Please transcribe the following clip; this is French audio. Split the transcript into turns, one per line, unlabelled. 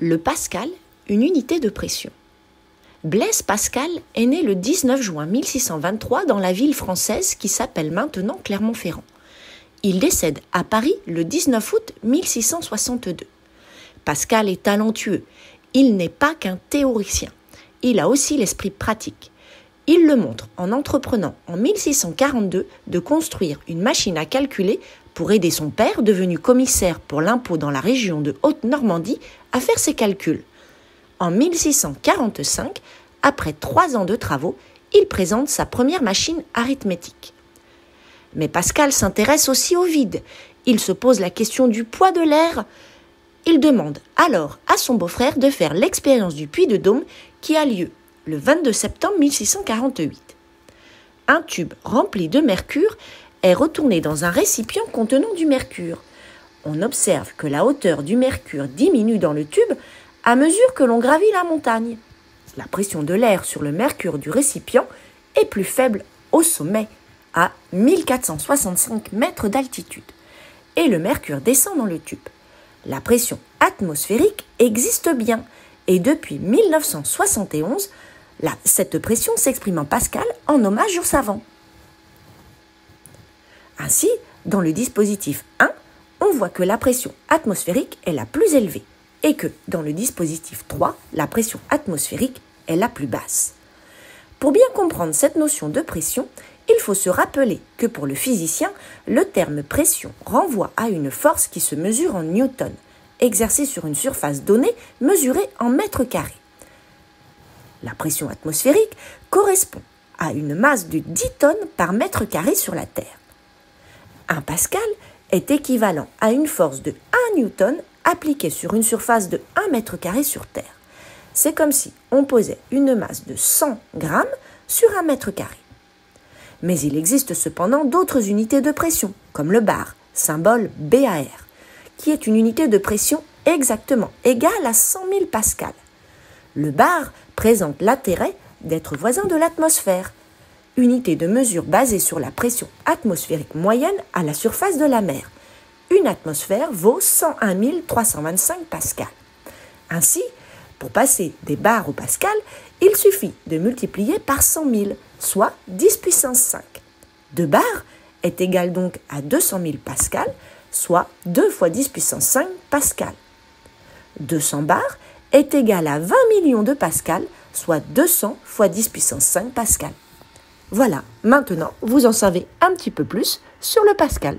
Le Pascal, une unité de pression. Blaise Pascal est né le 19 juin 1623 dans la ville française qui s'appelle maintenant Clermont-Ferrand. Il décède à Paris le 19 août 1662. Pascal est talentueux. Il n'est pas qu'un théoricien. Il a aussi l'esprit pratique. Il le montre en entreprenant en 1642 de construire une machine à calculer pour aider son père, devenu commissaire pour l'impôt dans la région de Haute-Normandie, à faire ses calculs. En 1645, après 3 ans de travaux, il présente sa première machine arithmétique. Mais Pascal s'intéresse aussi au vide. Il se pose la question du poids de l'air. Il demande alors à son beau-frère de faire l'expérience du puits de Dôme qui a lieu le 22 septembre 1648. Un tube rempli de mercure est retourné dans un récipient contenant du mercure. On observe que la hauteur du mercure diminue dans le tube à mesure que l'on gravit la montagne. La pression de l'air sur le mercure du récipient est plus faible au sommet, à 1465 mètres d'altitude, et le mercure descend dans le tube. La pression atmosphérique existe bien, et depuis 1971, cette pression s'exprime en pascal en hommage aux savants. Ainsi, dans le dispositif 1, on voit que la pression atmosphérique est la plus élevée et que dans le dispositif 3, la pression atmosphérique est la plus basse. Pour bien comprendre cette notion de pression, il faut se rappeler que pour le physicien, le terme pression renvoie à une force qui se mesure en newton, exercée sur une surface donnée mesurée en mètres carrés. La pression atmosphérique correspond à une masse de 10 tonnes par mètre carré sur la Terre. 1 pascal est équivalent à une force de 1 newton appliquée sur une surface de 1 mètre carré sur Terre. C'est comme si on posait une masse de 100 grammes sur 1 mètre carré. Mais il existe cependant d'autres unités de pression, comme le bar, symbole BAR, qui est une unité de pression exactement égale à 100 000 pascals. Le bar présente l'intérêt d'être voisin de l'atmosphère, unité de mesure basée sur la pression atmosphérique moyenne à la surface de la mer. Une atmosphère vaut 101 325 pascals. Ainsi, pour passer des bars au pascal, il suffit de multiplier par 100 000, soit 10 puissance 5. 2 bars est égal donc à 200 000 pascals, soit 2 fois 10 puissance 5 pascal. 200 bars est égal à 20 millions de pascals, soit 200 fois 10 puissance 5 pascal. Voilà, maintenant vous en savez un petit peu plus sur le pascal.